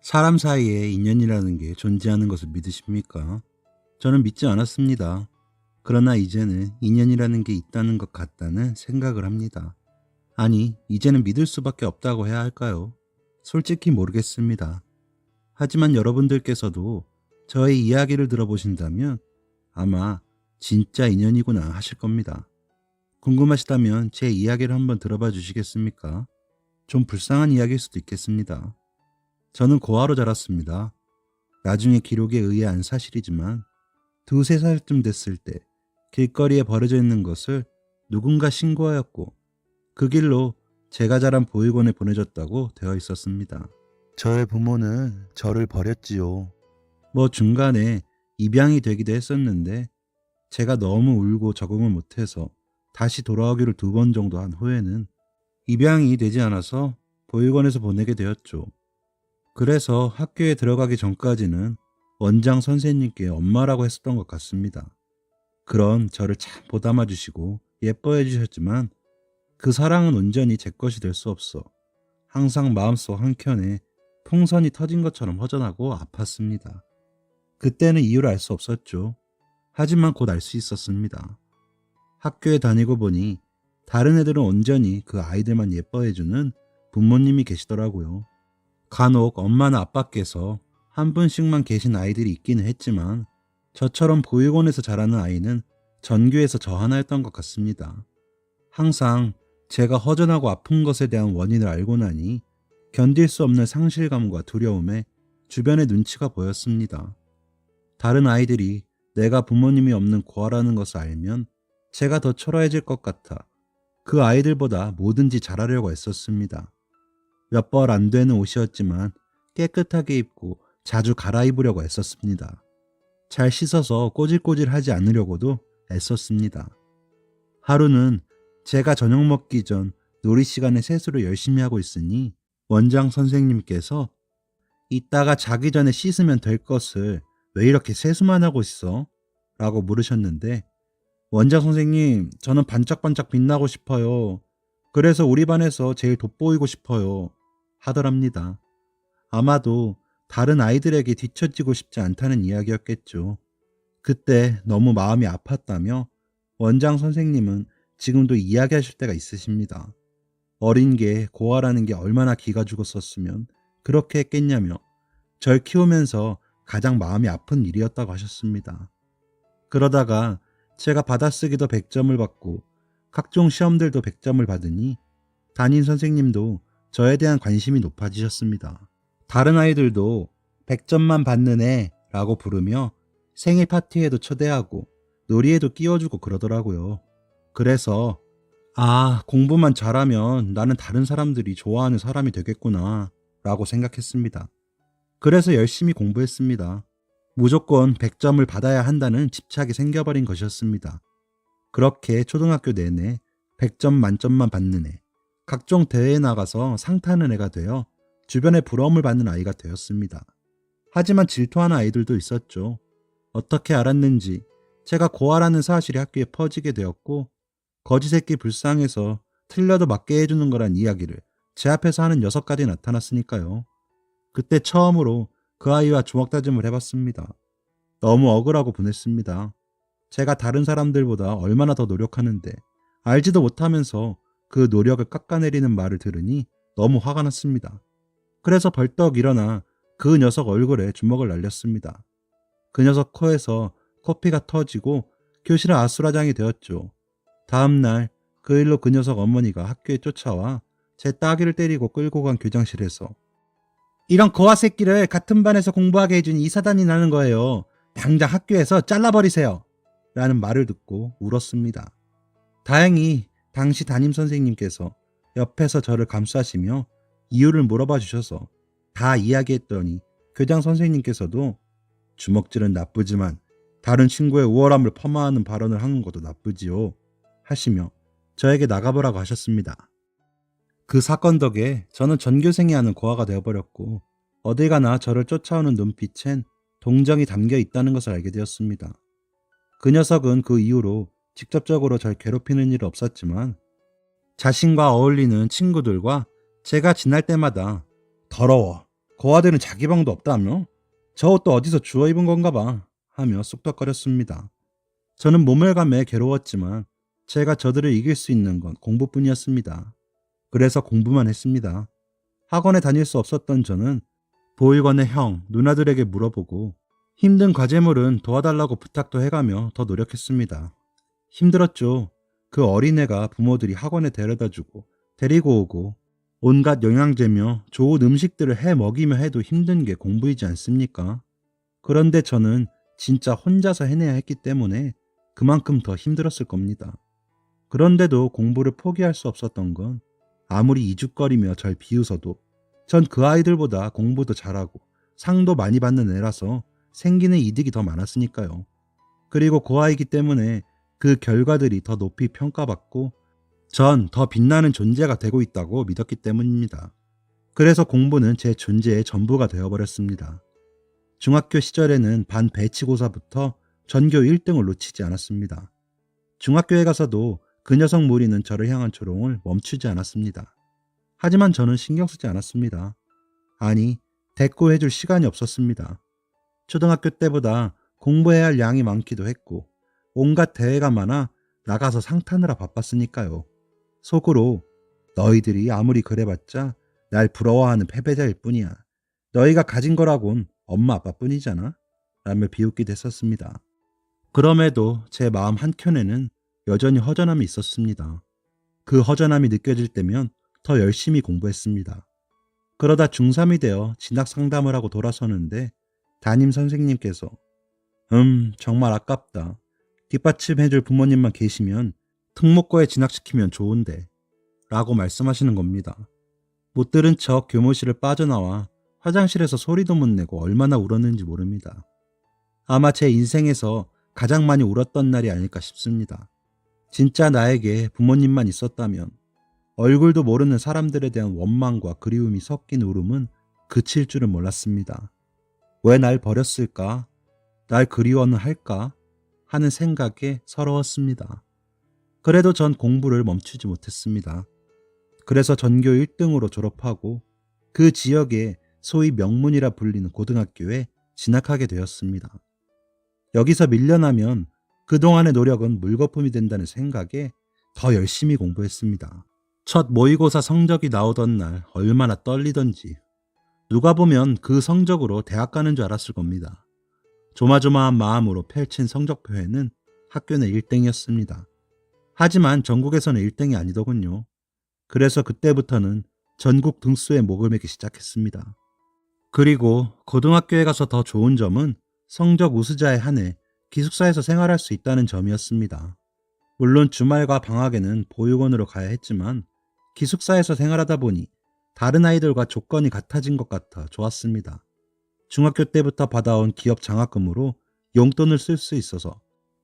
사람 사이에 인연이라는 게 존재하는 것을 믿으십니까? 저는 믿지 않았습니다. 그러나 이제는 인연이라는 게 있다는 것 같다는 생각을 합니다. 아니, 이제는 믿을 수밖에 없다고 해야 할까요? 솔직히 모르겠습니다. 하지만 여러분들께서도 저의 이야기를 들어보신다면 아마 진짜 인연이구나 하실 겁니다. 궁금하시다면 제 이야기를 한번 들어봐 주시겠습니까? 좀 불쌍한 이야기일 수도 있겠습니다. 저는 고아로 자랐습니다. 나중에 기록에 의한 사실이지만 두세 살쯤 됐을 때 길거리에 버려져 있는 것을 누군가 신고하였고 그 길로 제가 자란 보육원에 보내졌다고 되어 있었습니다. 저의 부모는 저를 버렸지요. 뭐 중간에 입양이 되기도 했었는데 제가 너무 울고 적응을 못해서 다시 돌아오기를 2번 정도 한 후에는 입양이 되지 않아서 보육원에서 보내게 되었죠. 그래서 학교에 들어가기 전까지는 원장 선생님께 엄마라고 했었던 것 같습니다. 그런 저를 참 보담아 주시고 예뻐해 주셨지만 그 사랑은 온전히 제 것이 될 수 없어 항상 마음속 한켠에 풍선이 터진 것처럼 허전하고 아팠습니다. 그때는 이유를 알 수 없었죠. 하지만 곧 알 수 있었습니다. 학교에 다니고 보니 다른 애들은 온전히 그 아이들만 예뻐해주는 부모님이 계시더라고요. 간혹 엄마나 아빠께서 한 분씩만 계신 아이들이 있기는 했지만 저처럼 보육원에서 자라는 아이는 전교에서 저 하나였던 것 같습니다. 항상 제가 허전하고 아픈 것에 대한 원인을 알고 나니 견딜 수 없는 상실감과 두려움에 주변의 눈치가 보였습니다. 다른 아이들이 내가 부모님이 없는 고아라는 것을 알면 제가 더 초라해질 것 같아 그 아이들보다 뭐든지 잘하려고 애썼습니다. 몇 벌 안 되는 옷이었지만 깨끗하게 입고 자주 갈아입으려고 애썼습니다. 잘 씻어서 꼬질꼬질하지 않으려고도 애썼습니다. 하루는 제가 저녁 먹기 전 놀이 시간에 세수를 열심히 하고 있으니 원장 선생님께서 이따가 자기 전에 씻으면 될 것을 왜 이렇게 세수만 하고 있어? 라고 물으셨는데 원장 선생님, 저는 반짝반짝 빛나고 싶어요. 그래서 우리 반에서 제일 돋보이고 싶어요. 하더랍니다. 아마도 다른 아이들에게 뒤처지고 싶지 않다는 이야기였겠죠. 그때 너무 마음이 아팠다며 원장 선생님은 지금도 이야기하실 때가 있으십니다. 어린 게 고아라는 게 얼마나 기가 죽었었으면 그렇게 했겠냐며 절 키우면서 가장 마음이 아픈 일이었다고 하셨습니다. 그러다가 제가 받아쓰기도 100점을 받고 각종 시험들도 100점을 받으니 담임 선생님도 저에 대한 관심이 높아지셨습니다. 다른 아이들도 100점만 받는 애라고 부르며 생일 파티에도 초대하고 놀이에도 끼워주고 그러더라고요. 그래서 공부만 잘하면 나는 다른 사람들이 좋아하는 사람이 되겠구나 라고 생각했습니다. 그래서 열심히 공부했습니다. 무조건 100점을 받아야 한다는 집착이 생겨버린 것이었습니다. 그렇게 초등학교 내내 100점 만점만 받는 애, 각종 대회에 나가서 상 타는 애가 되어 주변에 부러움을 받는 아이가 되었습니다. 하지만 질투하는 아이들도 있었죠. 어떻게 알았는지 제가 고아라는 사실이 학교에 퍼지게 되었고 거지새끼 불쌍해서 틀려도 맞게 해주는 거란 이야기를 제 앞에서 하는 녀석까지 나타났으니까요. 그때 처음으로 그 아이와 주먹다짐을 해봤습니다. 너무 억울하고 분했습니다. 제가 다른 사람들보다 얼마나 더 노력하는데 알지도 못하면서 그 노력을 깎아내리는 말을 들으니 너무 화가 났습니다. 그래서 벌떡 일어나 그 녀석 얼굴에 주먹을 날렸습니다. 그 녀석 코에서 코피가 터지고 교실은 아수라장이 되었죠. 다음날 그 일로 그 녀석 어머니가 학교에 쫓아와 제 따귀를 때리고 끌고 간 교장실에서 이런 고아 새끼를 같은 반에서 공부하게 해준 이 사단이 나는 거예요. 당장 학교에서 잘라버리세요. 라는 말을 듣고 울었습니다. 다행히 당시 담임 선생님께서 옆에서 저를 감싸시며 이유를 물어봐 주셔서 다 이야기했더니 교장 선생님께서도 주먹질은 나쁘지만 다른 친구의 우월함을 폄하하는 발언을 하는 것도 나쁘지요. 하시며 저에게 나가보라고 하셨습니다. 그 사건 덕에 저는 전교생이 하는 고아가 되어버렸고 어딜 가나 저를 쫓아오는 눈빛엔 동정이 담겨 있다는 것을 알게 되었습니다. 그 녀석은 그 이후로 직접적으로 절 괴롭히는 일은 없었지만 자신과 어울리는 친구들과 제가 지날 때마다 더러워, 고아들은 자기 방도 없다며? 저 옷도 어디서 주워 입은 건가 봐 하며 쑥덕거렸습니다. 저는 모멸감에 괴로웠지만 제가 저들을 이길 수 있는 건 공부뿐이었습니다. 그래서 공부만 했습니다. 학원에 다닐 수 없었던 저는 보육원의 형, 누나들에게 물어보고 힘든 과제물은 도와달라고 부탁도 해가며 더 노력했습니다. 힘들었죠. 그 어린애가 부모들이 학원에 데려다주고 데리고 오고 온갖 영양제며 좋은 음식들을 해 먹이며 해도 힘든 게 공부이지 않습니까? 그런데 저는 진짜 혼자서 해내야 했기 때문에 그만큼 더 힘들었을 겁니다. 그런데도 공부를 포기할 수 없었던 건 아무리 이죽거리며 절 비웃어도 전 그 아이들보다 공부도 잘하고 상도 많이 받는 애라서 생기는 이득이 더 많았으니까요. 그리고 그 아이기 때문에 그 결과들이 더 높이 평가받고 전 더 빛나는 존재가 되고 있다고 믿었기 때문입니다. 그래서 공부는 제 존재의 전부가 되어버렸습니다. 중학교 시절에는 반 배치고사부터 전교 1등을 놓치지 않았습니다. 중학교에 가서도 그 녀석 무리는 저를 향한 조롱을 멈추지 않았습니다. 하지만 저는 신경 쓰지 않았습니다. 아니, 대꾸해줄 시간이 없었습니다. 초등학교 때보다 공부해야 할 양이 많기도 했고 온갖 대회가 많아 나가서 상 타느라 바빴으니까요. 속으로 너희들이 아무리 그래봤자 날 부러워하는 패배자일 뿐이야. 너희가 가진 거라곤 엄마 아빠뿐이잖아. 라며 비웃기도 했었습니다. 그럼에도 제 마음 한켠에는 여전히 허전함이 있었습니다. 그 허전함이 느껴질 때면 더 열심히 공부했습니다. 그러다 중3이 되어 진학 상담을 하고 돌아서는데 담임 선생님께서 정말 아깝다. 뒷받침해줄 부모님만 계시면 특목고에 진학시키면 좋은데 라고 말씀하시는 겁니다. 못 들은 척 교무실을 빠져나와 화장실에서 소리도 못 내고 얼마나 울었는지 모릅니다. 아마 제 인생에서 가장 많이 울었던 날이 아닐까 싶습니다. 진짜 나에게 부모님만 있었다면 얼굴도 모르는 사람들에 대한 원망과 그리움이 섞인 울음은 그칠 줄은 몰랐습니다. 왜 날 버렸을까? 날 그리워는 할까? 하는 생각에 서러웠습니다. 그래도 전 공부를 멈추지 못했습니다. 그래서 전교 1등으로 졸업하고 그 지역의 소위 명문이라 불리는 고등학교에 진학하게 되었습니다. 여기서 밀려나면 그동안의 노력은 물거품이 된다는 생각에 더 열심히 공부했습니다. 첫 모의고사 성적이 나오던 날 얼마나 떨리던지 누가 보면 그 성적으로 대학 가는 줄 알았을 겁니다. 조마조마한 마음으로 펼친 성적표에는 학교 내 1등이었습니다. 하지만 전국에서는 1등이 아니더군요. 그래서 그때부터는 전국 등수에 목을 매기 시작했습니다. 그리고 고등학교에 가서 더 좋은 점은 성적 우수자에 한해 기숙사에서 생활할 수 있다는 점이었습니다. 물론 주말과 방학에는 보육원으로 가야 했지만 기숙사에서 생활하다 보니 다른 아이들과 조건이 같아진 것 같아 좋았습니다. 중학교 때부터 받아온 기업 장학금으로 용돈을 쓸 수 있어서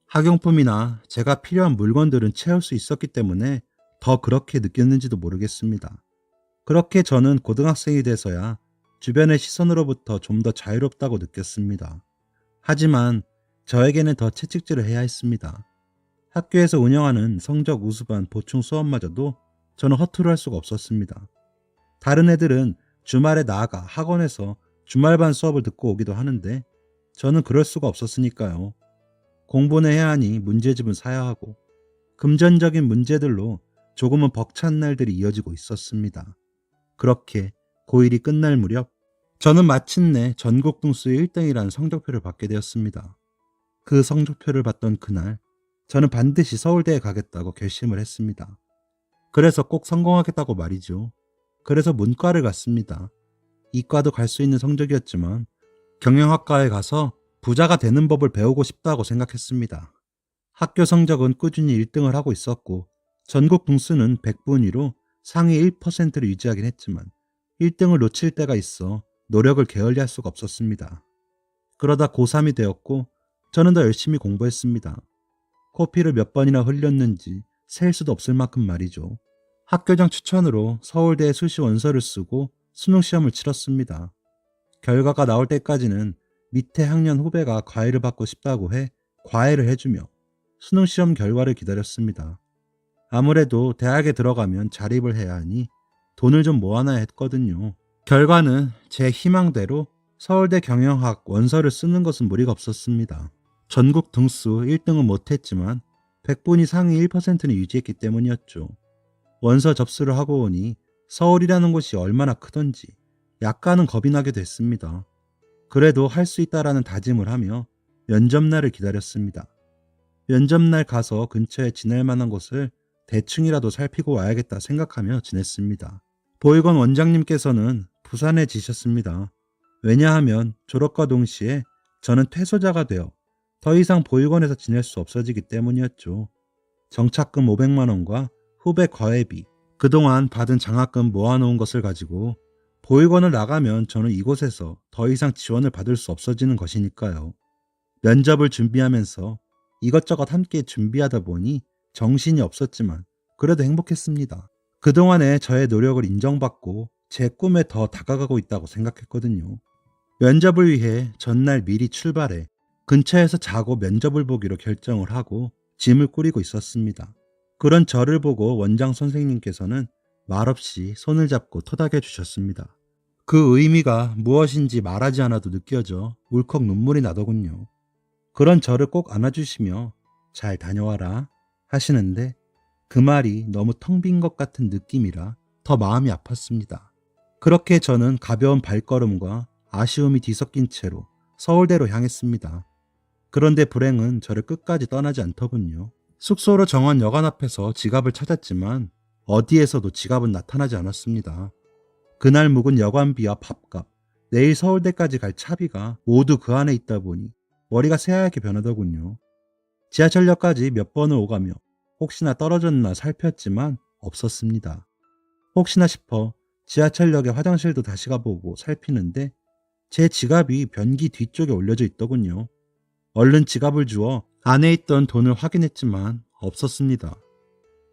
학용품이나 제가 필요한 물건들은 채울 수 있었기 때문에 더 그렇게 느꼈는지도 모르겠습니다. 그렇게 저는 고등학생이 돼서야 주변의 시선으로부터 좀 더 자유롭다고 느꼈습니다. 하지만 저에게는 더 채찍질을 해야 했습니다. 학교에서 운영하는 성적 우수반 보충 수업마저도 저는 허투루 할 수가 없었습니다. 다른 애들은 주말에 나아가 학원에서 주말반 수업을 듣고 오기도 하는데 저는 그럴 수가 없었으니까요. 공부는 해야 하니 문제집은 사야 하고 금전적인 문제들로 조금은 벅찬 날들이 이어지고 있었습니다. 그렇게 고1이 끝날 무렵 저는 마침내 전국 등수 1등이라는 성적표를 받게 되었습니다. 그 성적표를 받던 그날 저는 반드시 서울대에 가겠다고 결심을 했습니다. 그래서 꼭 성공하겠다고 말이죠. 그래서 문과를 갔습니다. 이과도 갈 수 있는 성적이었지만 경영학과에 가서 부자가 되는 법을 배우고 싶다고 생각했습니다. 학교 성적은 꾸준히 1등을 하고 있었고 전국 등수는 100분위로 상위 1%를 유지하긴 했지만 1등을 놓칠 때가 있어 노력을 게을리할 수가 없었습니다. 그러다 고3이 되었고 저는 더 열심히 공부했습니다. 코피를 몇 번이나 흘렸는지 셀 수도 없을 만큼 말이죠. 학교장 추천으로 서울대 수시 원서를 쓰고 수능시험을 치렀습니다. 결과가 나올 때까지는 밑에 학년 후배가 과외를 받고 싶다고 해 과외를 해주며 수능시험 결과를 기다렸습니다. 아무래도 대학에 들어가면 자립을 해야 하니 돈을 좀 모아놔야 했거든요. 결과는 제 희망대로 서울대 경영학 원서를 쓰는 것은 무리가 없었습니다. 전국 등수 1등은 못했지만 100분위 상위 1%는 유지했기 때문이었죠. 원서 접수를 하고 오니 서울이라는 곳이 얼마나 크던지 약간은 겁이 나게 됐습니다. 그래도 할 수 있다라는 다짐을 하며 면접날을 기다렸습니다. 면접날 가서 근처에 지낼 만한 곳을 대충이라도 살피고 와야겠다 생각하며 지냈습니다. 보육원 원장님께서는 부산해지셨습니다. 왜냐하면 졸업과 동시에 저는 퇴소자가 되어 더 이상 보육원에서 지낼 수 없어지기 때문이었죠. 정착금 500만 원과 후배 과외비, 그동안 받은 장학금 모아놓은 것을 가지고 보육원을 나가면 저는 이곳에서 더 이상 지원을 받을 수 없어지는 것이니까요. 면접을 준비하면서 이것저것 함께 준비하다 보니 정신이 없었지만 그래도 행복했습니다. 그동안의 저의 노력을 인정받고 제 꿈에 더 다가가고 있다고 생각했거든요. 면접을 위해 전날 미리 출발해 근처에서 자고 면접을 보기로 결정을 하고 짐을 꾸리고 있었습니다. 그런 저를 보고 원장 선생님께서는 말없이 손을 잡고 토닥여 주셨습니다. 그 의미가 무엇인지 말하지 않아도 느껴져 울컥 눈물이 나더군요. 그런 저를 꼭 안아주시며 잘 다녀와라 하시는데 그 말이 너무 텅 빈 것 같은 느낌이라 더 마음이 아팠습니다. 그렇게 저는 가벼운 발걸음과 아쉬움이 뒤섞인 채로 서울대로 향했습니다. 그런데 불행은 저를 끝까지 떠나지 않더군요. 숙소로 정한 여관 앞에서 지갑을 찾았지만 어디에서도 지갑은 나타나지 않았습니다. 그날 묵은 여관비와 밥값, 내일 서울대까지 갈 차비가 모두 그 안에 있다 보니 머리가 새하얗게 변하더군요. 지하철역까지 몇 번을 오가며 혹시나 떨어졌나 살폈지만 없었습니다. 혹시나 싶어 지하철역에 화장실도 다시 가보고 살피는데 제 지갑이 변기 뒤쪽에 올려져 있더군요. 얼른 지갑을 주워 안에 있던 돈을 확인했지만 없었습니다.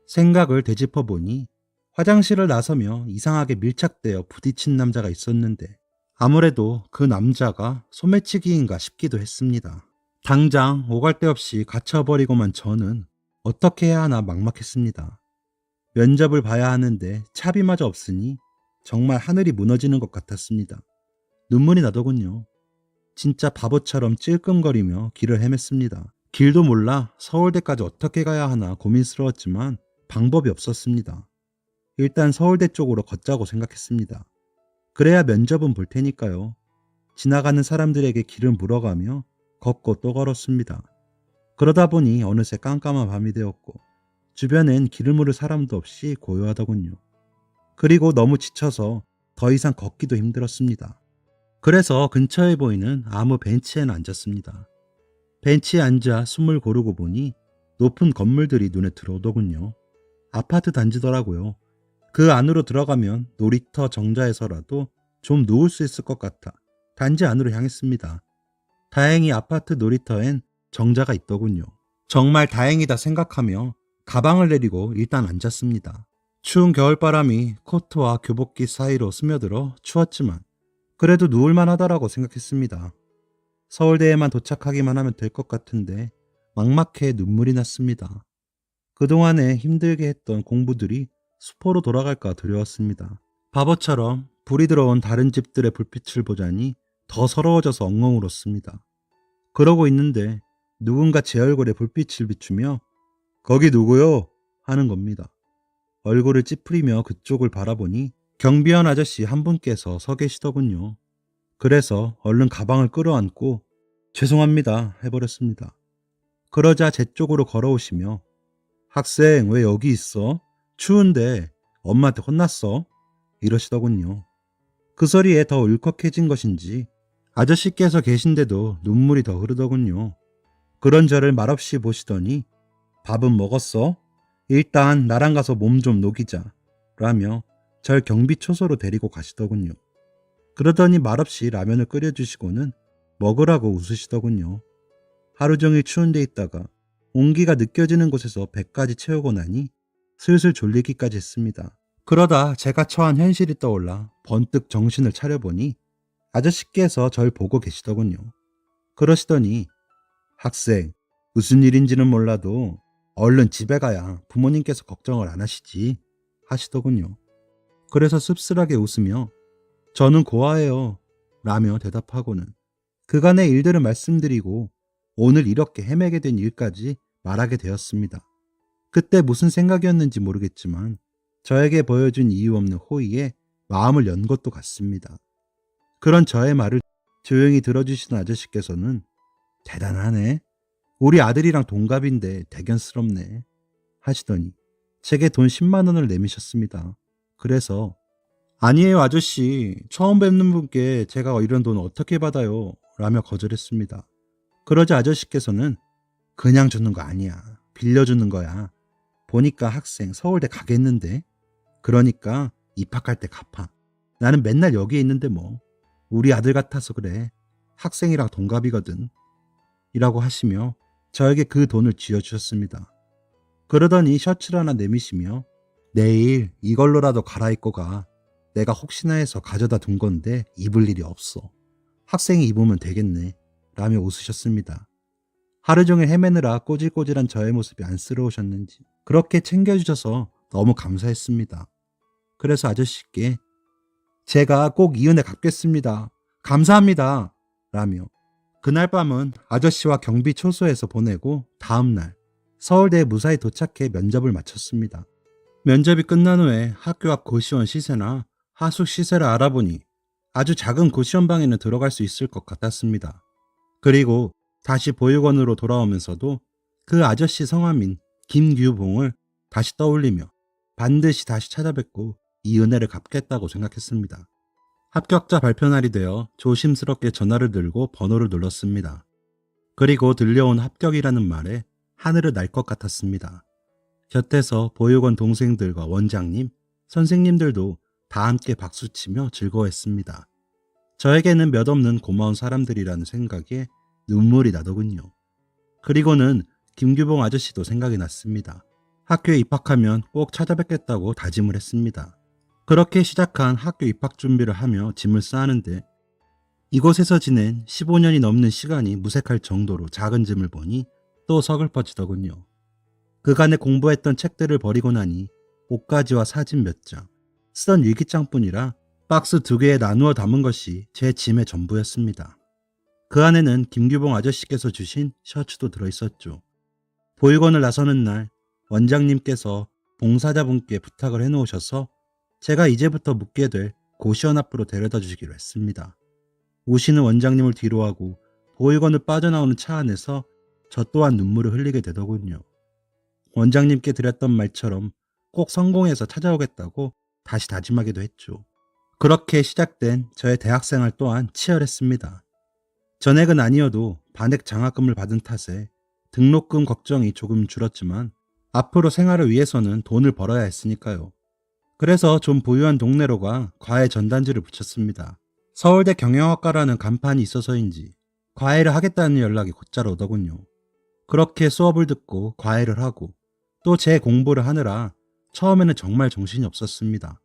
생각을 되짚어 보니 화장실을 나서며 이상하게 밀착되어 부딪힌 남자가 있었는데 아무래도 그 남자가 소매치기인가 싶기도 했습니다. 당장 오갈 데 없이 갇혀버리고만 저는 어떻게 해야 하나 막막했습니다. 면접을 봐야 하는데 차비마저 없으니 정말 하늘이 무너지는 것 같았습니다. 눈물이 나더군요. 진짜 바보처럼 찔끔거리며 길을 헤맸습니다. 길도 몰라 서울대까지 어떻게 가야 하나 고민스러웠지만 방법이 없었습니다. 일단 서울대 쪽으로 걷자고 생각했습니다. 그래야 면접은 볼 테니까요. 지나가는 사람들에게 길을 물어가며 걷고 또 걸었습니다. 그러다 보니 어느새 깜깜한 밤이 되었고 주변엔 길을 물을 사람도 없이 고요하더군요. 그리고 너무 지쳐서 더 이상 걷기도 힘들었습니다. 그래서 근처에 보이는 아무 벤치에는 앉았습니다. 벤치에 앉아 숨을 고르고 보니 높은 건물들이 눈에 들어오더군요. 아파트 단지더라고요. 그 안으로 들어가면 놀이터 정자에서라도 좀 누울 수 있을 것 같아 단지 안으로 향했습니다. 다행히 아파트 놀이터엔 정자가 있더군요. 정말 다행이다 생각하며 가방을 내리고 일단 앉았습니다. 추운 겨울바람이 코트와 교복기 사이로 스며들어 추웠지만 그래도 누울만 하다라고 생각했습니다. 서울대에만 도착하기만 하면 될 것 같은데 막막해 눈물이 났습니다. 그동안에 힘들게 했던 공부들이 수포로 돌아갈까 두려웠습니다. 바보처럼 불이 들어온 다른 집들의 불빛을 보자니 더 서러워져서 엉엉 울었습니다. 그러고 있는데 누군가 제 얼굴에 불빛을 비추며 거기 누구요? 하는 겁니다. 얼굴을 찌푸리며 그쪽을 바라보니 경비원 아저씨 한 분께서 서 계시더군요. 그래서 얼른 가방을 끌어안고 죄송합니다 해버렸습니다. 그러자 제 쪽으로 걸어오시며 학생 왜 여기 있어? 추운데 엄마한테 혼났어? 이러시더군요. 그 소리에 더 울컥해진 것인지 아저씨께서 계신데도 눈물이 더 흐르더군요. 그런 저를 말없이 보시더니 밥은 먹었어? 일단 나랑 가서 몸 좀 녹이자 라며 절 경비초소로 데리고 가시더군요. 그러더니 말없이 라면을 끓여주시고는 먹으라고 웃으시더군요. 하루 종일 추운 데 있다가 온기가 느껴지는 곳에서 배까지 채우고 나니 슬슬 졸리기까지 했습니다. 그러다 제가 처한 현실이 떠올라 번뜩 정신을 차려보니 아저씨께서 절 보고 계시더군요. 그러시더니 학생 무슨 일인지는 몰라도 얼른 집에 가야 부모님께서 걱정을 안 하시지 하시더군요. 그래서 씁쓸하게 웃으며 저는 고아예요. 라며 대답하고는 그간의 일들을 말씀드리고 오늘 이렇게 헤매게 된 일까지 말하게 되었습니다. 그때 무슨 생각이었는지 모르겠지만 저에게 보여준 이유 없는 호의에 마음을 연 것도 같습니다. 그런 저의 말을 조용히 들어주시는 아저씨께서는 대단하네. 우리 아들이랑 동갑인데 대견스럽네. 하시더니 제게 돈 10만 원을 내미셨습니다. 그래서 아니에요 아저씨. 처음 뵙는 분께 제가 이런 돈 어떻게 받아요? 라며 거절했습니다. 그러자 아저씨께서는 그냥 주는 거 아니야. 빌려주는 거야. 보니까 학생 서울대 가겠는데? 그러니까 입학할 때 갚아. 나는 맨날 여기에 있는데 뭐. 우리 아들 같아서 그래. 학생이랑 동갑이거든. 이라고 하시며 저에게 그 돈을 쥐어주셨습니다. 그러더니 셔츠를 하나 내미시며 내일 이걸로라도 갈아입고 가. 내가 혹시나 해서 가져다 둔 건데 입을 일이 없어. 학생이 입으면 되겠네. 라며 웃으셨습니다. 하루 종일 헤매느라 꼬질꼬질한 저의 모습이 안쓰러우셨는지 그렇게 챙겨주셔서 너무 감사했습니다. 그래서 아저씨께 제가 꼭 이 은혜 갚겠습니다. 감사합니다. 라며 그날 밤은 아저씨와 경비 초소에서 보내고 다음날 서울대에 무사히 도착해 면접을 마쳤습니다. 면접이 끝난 후에 학교 앞 고시원 시세나 하숙 시세를 알아보니 아주 작은 고시원 방에는 들어갈 수 있을 것 같았습니다. 그리고 다시 보육원으로 돌아오면서도 그 아저씨 성함인 김규봉을 다시 떠올리며 반드시 다시 찾아뵙고 이 은혜를 갚겠다고 생각했습니다. 합격자 발표날이 되어 조심스럽게 전화를 들고 번호를 눌렀습니다. 그리고 들려온 합격이라는 말에 하늘을 날 것 같았습니다. 곁에서 보육원 동생들과 원장님, 선생님들도 다 함께 박수치며 즐거워했습니다. 저에게는 몇 없는 고마운 사람들이라는 생각에 눈물이 나더군요. 그리고는 김규봉 아저씨도 생각이 났습니다. 학교에 입학하면 꼭 찾아뵙겠다고 다짐을 했습니다. 그렇게 시작한 학교 입학 준비를 하며 짐을 싸는데 이곳에서 지낸 15년이 넘는 시간이 무색할 정도로 작은 짐을 보니 또 서글퍼지더군요. 그간에 공부했던 책들을 버리고 나니 옷가지와 사진 몇 장, 쓰던 일기장뿐이라 박스 2개에 나누어 담은 것이 제 짐의 전부였습니다. 그 안에는 김규봉 아저씨께서 주신 셔츠도 들어있었죠. 보육원을 나서는 날 원장님께서 봉사자분께 부탁을 해놓으셔서 제가 이제부터 묵게 될 고시원 앞으로 데려다 주시기로 했습니다. 우시는 원장님을 뒤로하고 보육원을 빠져나오는 차 안에서 저 또한 눈물을 흘리게 되더군요. 원장님께 드렸던 말처럼 꼭 성공해서 찾아오겠다고 다시 다짐하기도 했죠. 그렇게 시작된 저의 대학생활 또한 치열했습니다. 전액은 아니어도 반액 장학금을 받은 탓에 등록금 걱정이 조금 줄었지만 앞으로 생활을 위해서는 돈을 벌어야 했으니까요. 그래서 좀 부유한 동네로가 과외 전단지를 붙였습니다. 서울대 경영학과라는 간판이 있어서인지 과외를 하겠다는 연락이 곧잘 오더군요. 그렇게 수업을 듣고 과외를 하고 또 제 공부를 하느라 처음에는 정말 정신이 없었습니다.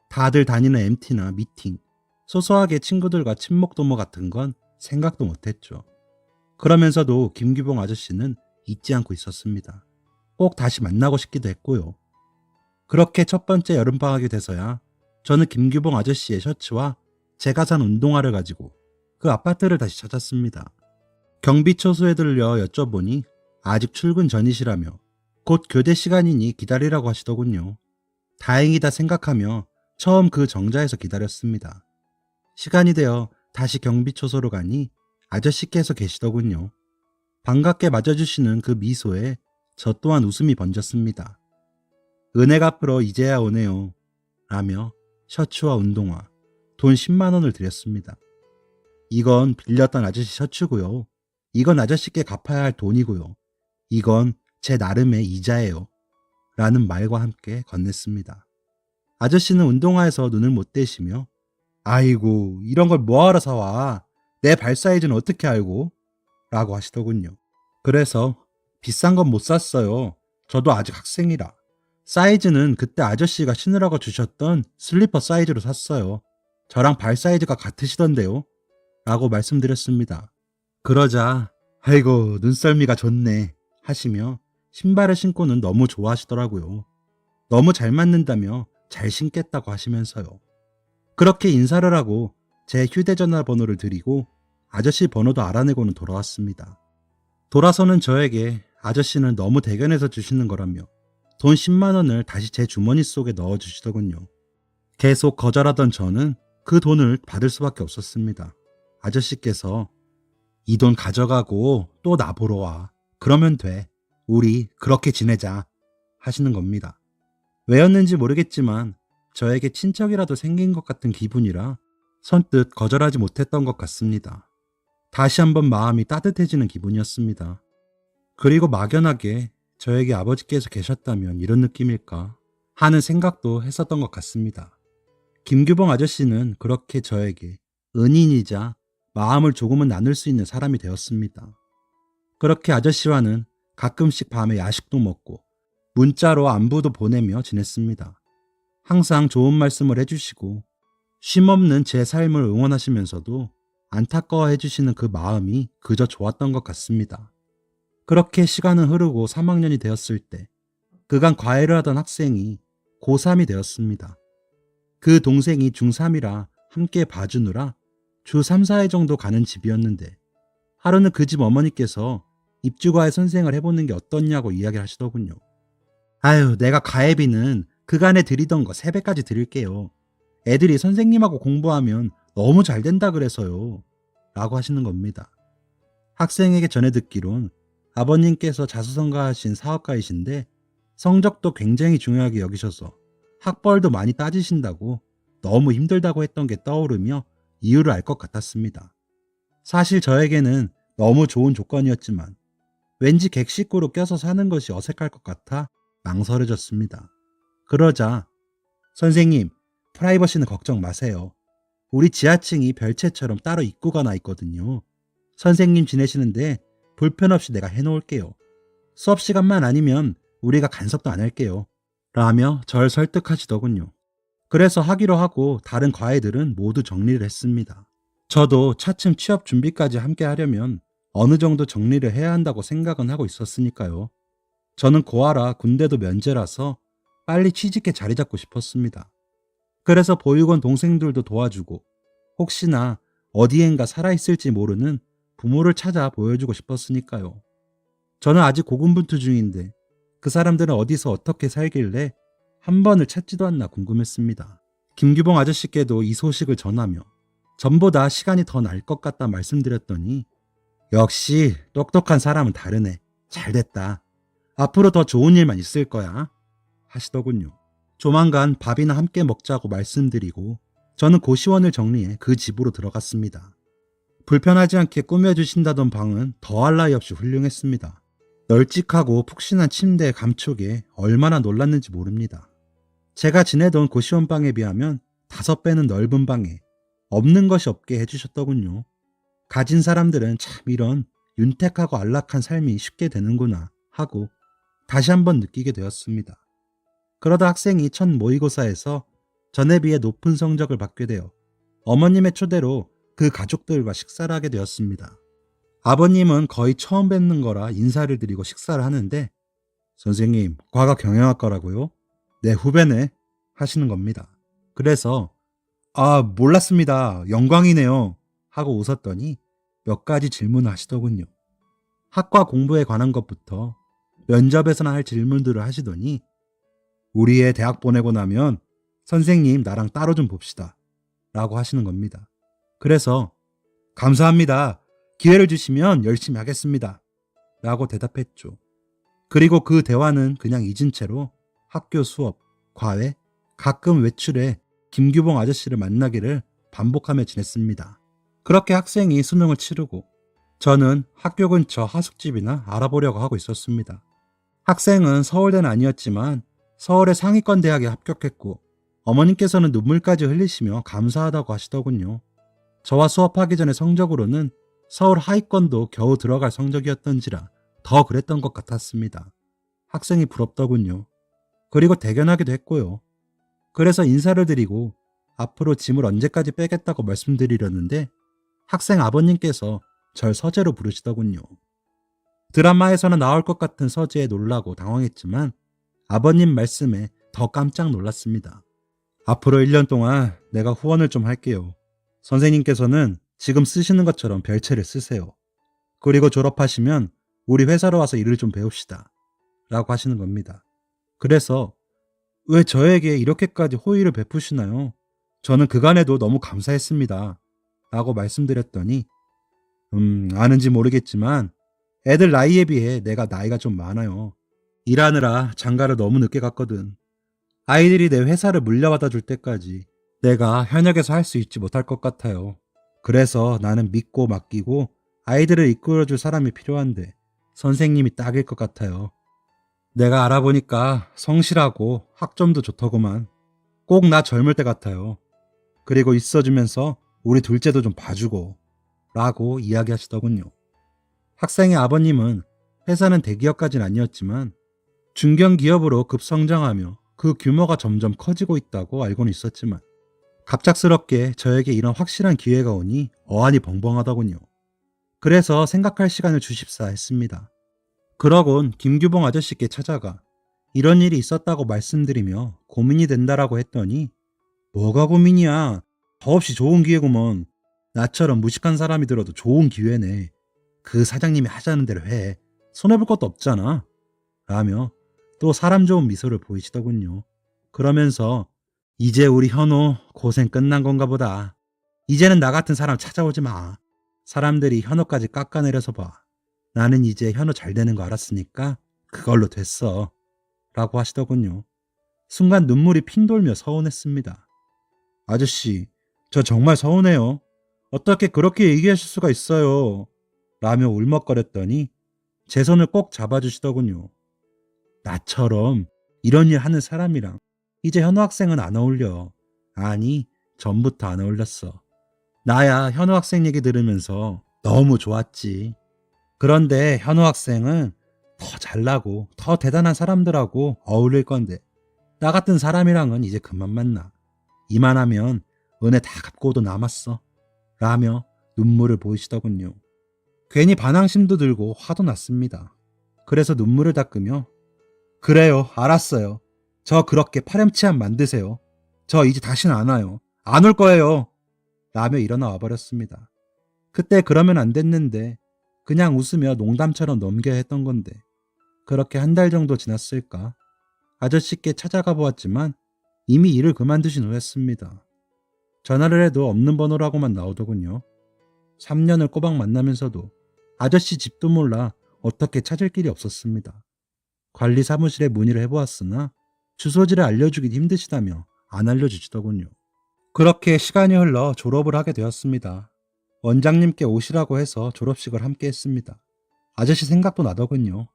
다들 다니는 MT나 미팅, 소소하게 친구들과 친목도모 같은 건 생각도 못했죠. 그러면서도 김규봉 아저씨는 잊지 않고 있었습니다. 꼭 다시 만나고 싶기도 했고요. 그렇게 첫 번째 여름방학이 돼서야 저는 김규봉 아저씨의 셔츠와 제가 산 운동화를 가지고 그 아파트를 다시 찾았습니다. 경비초소에 들려 여쭤보니 아직 출근 전이시라며 곧 교대 시간이니 기다리라고 하시더군요. 다행이다 생각하며 처음 그 정자에서 기다렸습니다. 시간이 되어 다시 경비초소로 가니 아저씨께서 계시더군요. 반갑게 맞아주시는 그 미소에 저 또한 웃음이 번졌습니다. 은혜 갚으러 이제야 오네요. 라며 셔츠와 운동화, 돈 10만 원을 드렸습니다. 이건 빌렸던 아저씨 셔츠고요. 이건 아저씨께 갚아야 할 돈이고요. 이건 제 나름의 이자예요. 라는 말과 함께 건넸습니다. 아저씨는 운동화에서 눈을 못 떼시며 아이고 이런 걸 뭐하러 사와. 내 발 사이즈는 어떻게 알고? 라고 하시더군요. 그래서 비싼 건 못 샀어요. 저도 아직 학생이라. 사이즈는 그때 아저씨가 신으라고 주셨던 슬리퍼 사이즈로 샀어요. 저랑 발 사이즈가 같으시던데요. 라고 말씀드렸습니다. 그러자 아이고 눈썰미가 좋네 하시며 신발을 신고는 너무 좋아하시더라고요. 너무 잘 맞는다며 잘 신겠다고 하시면서요. 그렇게 인사를 하고 제 휴대전화 번호를 드리고 아저씨 번호도 알아내고는 돌아왔습니다. 돌아서는 저에게 아저씨는 너무 대견해서 주시는 거라며 돈 10만 원을 다시 제 주머니 속에 넣어주시더군요. 계속 거절하던 저는 그 돈을 받을 수밖에 없었습니다. 아저씨께서 이 돈 가져가고 또 나 보러 와. 그러면 돼. 우리 그렇게 지내자. 하시는 겁니다. 왜였는지 모르겠지만 저에게 친척이라도 생긴 것 같은 기분이라 선뜻 거절하지 못했던 것 같습니다. 다시 한번 마음이 따뜻해지는 기분이었습니다. 그리고 막연하게 저에게 아버지께서 계셨다면 이런 느낌일까 하는 생각도 했었던 것 같습니다. 김규봉 아저씨는 그렇게 저에게 은인이자 마음을 조금은 나눌 수 있는 사람이 되었습니다. 그렇게 아저씨와는 가끔씩 밤에 야식도 먹고 문자로 안부도 보내며 지냈습니다. 항상 좋은 말씀을 해주시고 쉼없는 제 삶을 응원하시면서도 안타까워해 주시는 그 마음이 그저 좋았던 것 같습니다. 그렇게 시간은 흐르고 3학년이 되었을 때 그간 과외를 하던 학생이 고3이 되었습니다. 그 동생이 중3이라 함께 봐주느라 주 3, 4회 정도 가는 집이었는데 하루는 그 집 어머니께서 입주과외 선생을 해보는 게 어떻냐고 이야기를 하시더군요. 아유, 내가 과외비는 그간에 드리던 거 3배까지 드릴게요. 애들이 선생님하고 공부하면 너무 잘 된다 그래서요. 라고 하시는 겁니다. 학생에게 전해 듣기론 아버님께서 자수성가하신 사업가이신데 성적도 굉장히 중요하게 여기셔서 학벌도 많이 따지신다고 너무 힘들다고 했던 게 떠오르며 이유를 알 것 같았습니다. 사실 저에게는 너무 좋은 조건이었지만 왠지 객식구로 껴서 사는 것이 어색할 것 같아 망설여졌습니다. 그러자 선생님, 프라이버시는 걱정 마세요. 우리 지하층이 별채처럼 따로 입구가 나 있거든요. 선생님 지내시는데 불편 없이 내가 해놓을게요. 수업 시간만 아니면 우리가 간섭도 안 할게요. 라며 절 설득하시더군요. 그래서 하기로 하고 다른 과외들은 모두 정리를 했습니다. 저도 차츰 취업 준비까지 함께 하려면 어느 정도 정리를 해야 한다고 생각은 하고 있었으니까요. 저는 고아라 군대도 면제라서 빨리 취직해 자리 잡고 싶었습니다. 그래서 보육원 동생들도 도와주고 혹시나 어디엔가 살아있을지 모르는 부모를 찾아 보여주고 싶었으니까요. 저는 아직 고군분투 중인데 그 사람들은 어디서 어떻게 살길래 한 번을 찾지도 않나 궁금했습니다. 김규봉 아저씨께도 이 소식을 전하며 전보다 시간이 더 날 것 같다 말씀드렸더니 역시 똑똑한 사람은 다르네. 잘됐다. 앞으로 더 좋은 일만 있을 거야. 하시더군요. 조만간 밥이나 함께 먹자고 말씀드리고 저는 고시원을 정리해 그 집으로 들어갔습니다. 불편하지 않게 꾸며주신다던 방은 더할 나위 없이 훌륭했습니다. 널찍하고 푹신한 침대 감촉에 얼마나 놀랐는지 모릅니다. 제가 지내던 고시원 방에 비하면 5배는 넓은 방에 없는 것이 없게 해주셨더군요. 가진 사람들은 참 이런 윤택하고 안락한 삶이 쉽게 되는구나 하고 다시 한번 느끼게 되었습니다. 그러다 학생이 첫 모의고사에서 전에 비해 높은 성적을 받게 되어 어머님의 초대로 그 가족들과 식사를 하게 되었습니다. 아버님은 거의 처음 뵙는 거라 인사를 드리고 식사를 하는데 선생님, 과가 경영학과라고요? 네, 후배네 하시는 겁니다. 그래서 몰랐습니다. 영광이네요 하고 웃었더니 몇 가지 질문을 하시더군요. 학과 공부에 관한 것부터 면접에서나 할 질문들을 하시더니 우리 애 대학 보내고 나면 선생님 나랑 따로 좀 봅시다 라고 하시는 겁니다. 그래서 감사합니다. 기회를 주시면 열심히 하겠습니다 라고 대답했죠. 그리고 그 대화는 그냥 잊은 채로 학교 수업, 과외, 가끔 외출에 김규봉 아저씨를 만나기를 반복하며 지냈습니다. 그렇게 학생이 수능을 치르고 저는 학교 근처 하숙집이나 알아보려고 하고 있었습니다. 학생은 서울대는 아니었지만 서울의 상위권 대학에 합격했고 어머님께서는 눈물까지 흘리시며 감사하다고 하시더군요. 저와 수업하기 전에 성적으로는 서울 하위권도 겨우 들어갈 성적이었던지라 더 그랬던 것 같았습니다. 학생이 부럽더군요. 그리고 대견하기도 했고요. 그래서 인사를 드리고 앞으로 짐을 언제까지 빼겠다고 말씀드리려는데 학생 아버님께서 절 서재로 부르시더군요. 드라마에서는 나올 것 같은 서재에 놀라고 당황했지만 아버님 말씀에 더 깜짝 놀랐습니다. 앞으로 1년 동안 내가 후원을 좀 할게요. 선생님께서는 지금 쓰시는 것처럼 별채를 쓰세요. 그리고 졸업하시면 우리 회사로 와서 일을 좀 배웁시다. 라고 하시는 겁니다. 그래서 왜 저에게 이렇게까지 호의를 베푸시나요? 저는 그간에도 너무 감사했습니다. 라고 말씀드렸더니 아는지 모르겠지만 애들 나이에 비해 내가 나이가 좀 많아요. 일하느라 장가를 너무 늦게 갔거든. 아이들이 내 회사를 물려받아 줄 때까지 내가 현역에서 할 수 있지 못할 것 같아요. 그래서 나는 믿고 맡기고 아이들을 이끌어줄 사람이 필요한데 선생님이 딱일 것 같아요. 내가 알아보니까 성실하고 학점도 좋더구만. 꼭 나 젊을 때 같아요. 그리고 있어주면서 우리 둘째도 좀 봐주고 라고 이야기하시더군요. 학생의 아버님은 회사는 대기업까지는 아니었지만 중견기업으로 급성장하며 그 규모가 점점 커지고 있다고 알고는 있었지만 갑작스럽게 저에게 이런 확실한 기회가 오니 어안이 벙벙하더군요. 그래서 생각할 시간을 주십사 했습니다. 그러곤 김규봉 아저씨께 찾아가 이런 일이 있었다고 말씀드리며 고민이 된다라고 했더니 뭐가 고민이야. 더없이 좋은 기회구먼. 나처럼 무식한 사람이 들어도 좋은 기회네. 그 사장님이 하자는 대로 해. 손해볼 것도 없잖아. 라며 또 사람 좋은 미소를 보이시더군요. 그러면서 이제 우리 현호 고생 끝난 건가 보다. 이제는 나 같은 사람 찾아오지 마. 사람들이 현호까지 깎아내려서 봐. 나는 이제 현호 잘 되는 거 알았으니까 그걸로 됐어. 라고 하시더군요. 순간 눈물이 핑 돌며 서운했습니다. 아저씨, 저 정말 서운해요. 어떻게 그렇게 얘기하실 수가 있어요. 라며 울먹거렸더니 제 손을 꼭 잡아주시더군요. 나처럼 이런 일 하는 사람이랑 이제 현우 학생은 안 어울려. 아니, 전부터 안 어울렸어. 나야 현우 학생 얘기 들으면서 너무 좋았지. 그런데 현우 학생은 더 잘나고 더 대단한 사람들하고 어울릴 건데 나 같은 사람이랑은 이제 그만 만나. 이만하면 은혜 다 갚고도 남았어. 라며 눈물을 보이시더군요. 괜히 반항심도 들고 화도 났습니다. 그래서 눈물을 닦으며 그래요, 알았어요. 저 그렇게 파렴치한 만드세요. 저 이제 다시는 안 와요. 안 올 거예요. 라며 일어나 와버렸습니다. 그때 그러면 안 됐는데 그냥 웃으며 농담처럼 넘겨야 했던 건데 그렇게 한 달 정도 지났을까? 아저씨께 찾아가 보았지만 이미 일을 그만두신 후였습니다. 전화를 해도 없는 번호라고만 나오더군요. 3년을 꼬박 만나면서도 아저씨 집도 몰라 어떻게 찾을 길이 없었습니다. 관리 사무실에 문의를 해보았으나 주소지를 알려주긴 힘드시다며 안 알려주시더군요. 그렇게 시간이 흘러 졸업을 하게 되었습니다. 원장님께 오시라고 해서 졸업식을 함께 했습니다. 아저씨 생각도 나더군요.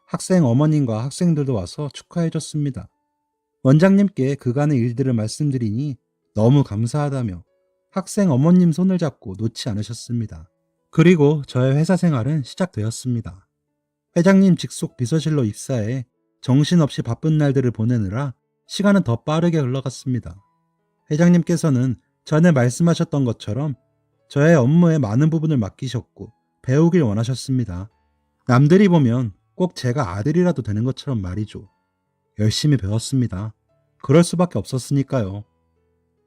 학생 어머님과 학생들도 와서 축하해줬습니다. 원장님께 그간의 일들을 말씀드리니 너무 감사하다며 학생 어머님 손을 잡고 놓지 않으셨습니다. 그리고 저의 회사 생활은 시작되었습니다. 회장님 직속 비서실로 입사해 정신없이 바쁜 날들을 보내느라 시간은 더 빠르게 흘러갔습니다. 회장님께서는 전에 말씀하셨던 것처럼 저의 업무의 많은 부분을 맡기셨고 배우길 원하셨습니다. 남들이 보면 꼭 제가 아들이라도 되는 것처럼 말이죠. 열심히 배웠습니다. 그럴 수밖에 없었으니까요.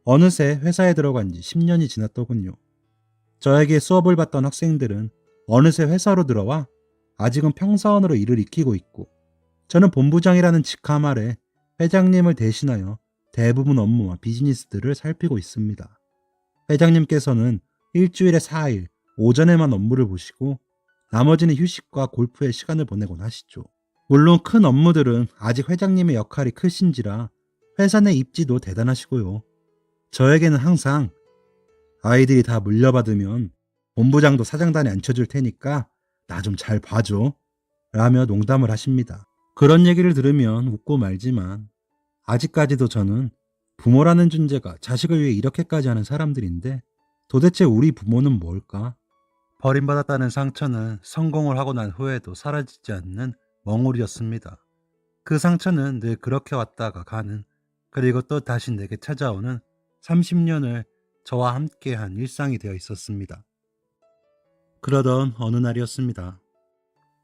어느새 회사에 들어간 지 10년이 지났더군요. 저에게 수업을 받던 학생들은 어느새 회사로 들어와 아직은 평사원으로 일을 익히고 있고 저는 본부장이라는 직함 아래 회장님을 대신하여 대부분 업무와 비즈니스들을 살피고 있습니다. 회장님께서는 일주일에 4일 오전에만 업무를 보시고 나머지는 휴식과 골프에 시간을 보내곤 하시죠. 물론 큰 업무들은 아직 회장님의 역할이 크신지라 회사 내 입지도 대단하시고요. 저에게는 항상 아이들이 다 물려받으면 본부장도 사장단에 앉혀줄 테니까 나 좀 잘 봐줘 라며 농담을 하십니다. 그런 얘기를 들으면 웃고 말지만 아직까지도 저는 부모라는 존재가 자식을 위해 이렇게까지 하는 사람들인데 도대체 우리 부모는 뭘까? 버림받았다는 상처는 성공을 하고 난 후에도 사라지지 않는 멍울이었습니다. 그 상처는 늘 그렇게 왔다가 가는 그리고 또 다시 내게 찾아오는 30년을 저와 함께한 일상이 되어 있었습니다. 그러던 어느 날이었습니다.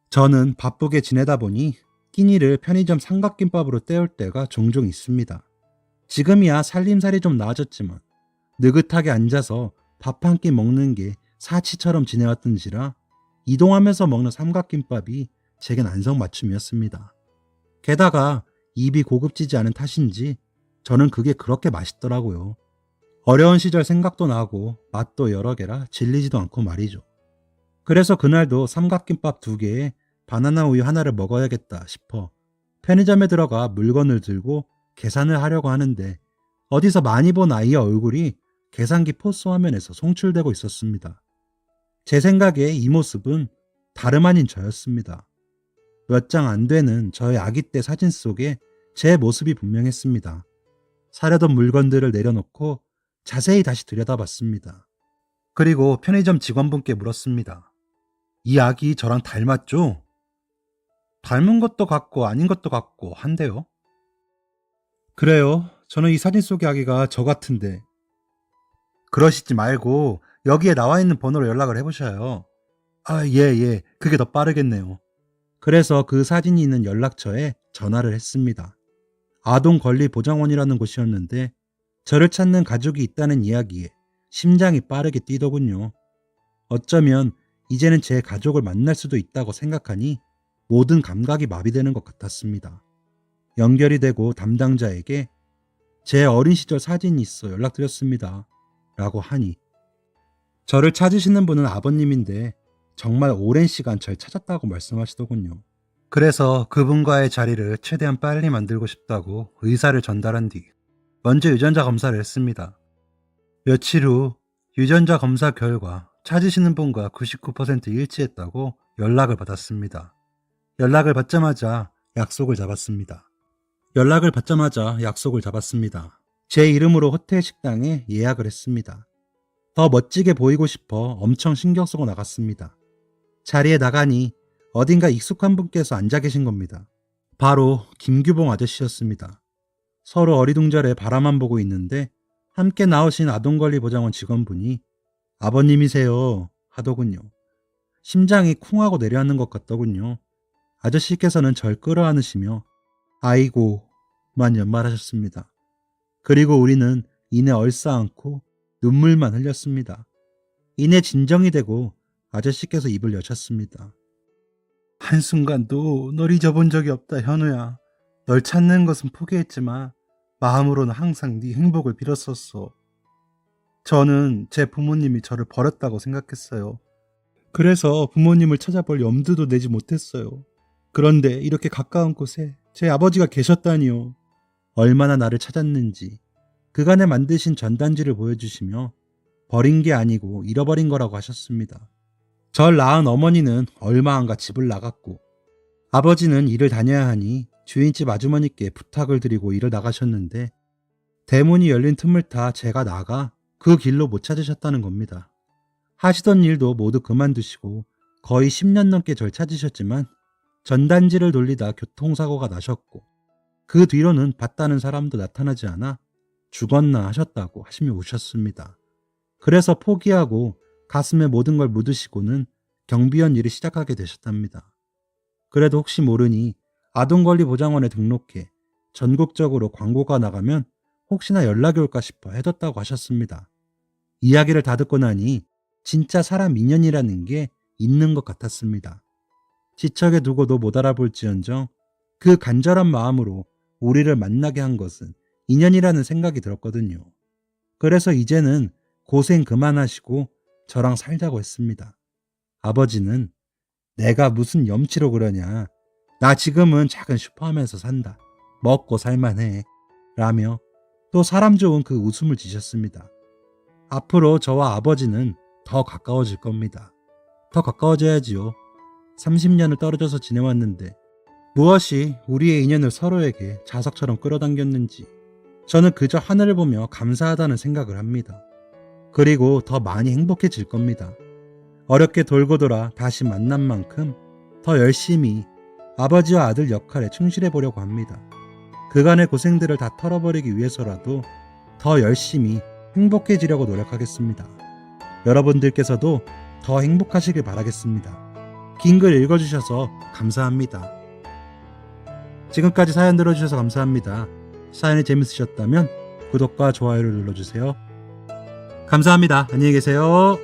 저는 바쁘게 지내다 보니 끼니를 편의점 삼각김밥으로 때울 때가 종종 있습니다. 지금이야 살림살이 좀 나아졌지만 느긋하게 앉아서 밥 한 끼 먹는 게 사치처럼 지내왔던지라 이동하면서 먹는 삼각김밥이 제겐 안성맞춤이었습니다. 게다가 입이 고급지지 않은 탓인지 저는 그게 그렇게 맛있더라고요. 어려운 시절 생각도 나고 맛도 여러 개라 질리지도 않고 말이죠. 그래서 그날도 삼각김밥 2개에 바나나 우유 하나를 먹어야겠다 싶어 편의점에 들어가 물건을 들고 계산을 하려고 하는데 어디서 많이 본 아이의 얼굴이 계산기 포스 화면에서 송출되고 있었습니다. 제 생각에 이 모습은 다름 아닌 저였습니다. 몇 장 안 되는 저의 아기 때 사진 속에 제 모습이 분명했습니다. 사려던 물건들을 내려놓고 자세히 다시 들여다봤습니다. 그리고 편의점 직원분께 물었습니다. 이 아기 저랑 닮았죠? 닮은 것도 같고 아닌 것도 같고 한데요. 그래요. 저는 이 사진 속의 아기가 저 같은데. 그러시지 말고 여기에 나와 있는 번호로 연락을 해보셔요. 아, 예. 그게 더 빠르겠네요. 그래서 그 사진이 있는 연락처에 전화를 했습니다. 아동권리보장원이라는 곳이었는데 저를 찾는 가족이 있다는 이야기에 심장이 빠르게 뛰더군요. 어쩌면 이제는 제 가족을 만날 수도 있다고 생각하니 모든 감각이 마비되는 것 같았습니다. 연결이 되고 담당자에게 제 어린 시절 사진이 있어 연락드렸습니다. 라고 하니 저를 찾으시는 분은 아버님인데 정말 오랜 시간 절 찾았다고 말씀하시더군요. 그래서 그분과의 자리를 최대한 빨리 만들고 싶다고 의사를 전달한 뒤 먼저 유전자 검사를 했습니다. 며칠 후 유전자 검사 결과 찾으시는 분과 99% 일치했다고 연락을 받았습니다. 연락을 받자마자 약속을 잡았습니다. 제 이름으로 호텔 식당에 예약을 했습니다. 더 멋지게 보이고 싶어 엄청 신경 쓰고 나갔습니다. 자리에 나가니 어딘가 익숙한 분께서 앉아 계신 겁니다. 바로 김규봉 아저씨였습니다. 서로 어리둥절해 바라만 보고 있는데 함께 나오신 아동권리보장원 직원분이 아버님이세요 하더군요. 심장이 쿵 하고 내려앉는 것 같더군요. 아저씨께서는 절 끌어안으시며 아이고만 연말하셨습니다. 그리고 우리는 이내 얼싸안고 눈물만 흘렸습니다. 이내 진정이 되고 아저씨께서 입을 여셨습니다. 한순간도 널 잊어본 적이 없다 현우야. 널 찾는 것은 포기했지만 마음으로는 항상 네 행복을 빌었었어. 저는 제 부모님이 저를 버렸다고 생각했어요. 그래서 부모님을 찾아볼 염두도 내지 못했어요. 그런데 이렇게 가까운 곳에 제 아버지가 계셨다니요. 얼마나 나를 찾았는지 그간에 만드신 전단지를 보여주시며 버린 게 아니고 잃어버린 거라고 하셨습니다. 절 낳은 어머니는 얼마 안가 집을 나갔고 아버지는 일을 다녀야 하니 주인집 아주머니께 부탁을 드리고 일을 나가셨는데 대문이 열린 틈을 타 제가 나가 그 길로 못 찾으셨다는 겁니다. 하시던 일도 모두 그만두시고 거의 10년 넘게 절 찾으셨지만 전단지를 돌리다 교통사고가 나셨고 그 뒤로는 봤다는 사람도 나타나지 않아 죽었나 하셨다고 하시며 우셨습니다. 그래서 포기하고 가슴에 모든 걸 묻으시고는 경비원 일을 시작하게 되셨답니다. 그래도 혹시 모르니 아동권리보장원에 등록해 전국적으로 광고가 나가면 혹시나 연락이 올까 싶어 해뒀다고 하셨습니다. 이야기를 다 듣고 나니 진짜 사람 인연이라는 게 있는 것 같았습니다. 지척에 두고도 못 알아볼지언정 그 간절한 마음으로 우리를 만나게 한 것은 인연이라는 생각이 들었거든요. 그래서 이제는 고생 그만하시고 저랑 살자고 했습니다. 아버지는 내가 무슨 염치로 그러냐. 나 지금은 작은 슈퍼하면서 산다. 먹고 살만해. 라며 또 사람 좋은 그 웃음을 지셨습니다. 앞으로 저와 아버지는 더 가까워질 겁니다. 더 가까워져야지요. 30년을 떨어져서 지내왔는데 무엇이 우리의 인연을 서로에게 자석처럼 끌어당겼는지 저는 그저 하늘을 보며 감사하다는 생각을 합니다. 그리고 더 많이 행복해질 겁니다. 어렵게 돌고 돌아 다시 만난 만큼 더 열심히 아버지와 아들 역할에 충실해 보려고 합니다. 그간의 고생들을 다 털어버리기 위해서라도 더 열심히 행복해지려고 노력하겠습니다. 여러분들께서도 더 행복하시길 바라겠습니다. 긴 글 읽어주셔서 감사합니다. 지금까지 사연 들어주셔서 감사합니다. 사연이 재밌으셨다면 구독과 좋아요를 눌러주세요. 감사합니다. 안녕히 계세요.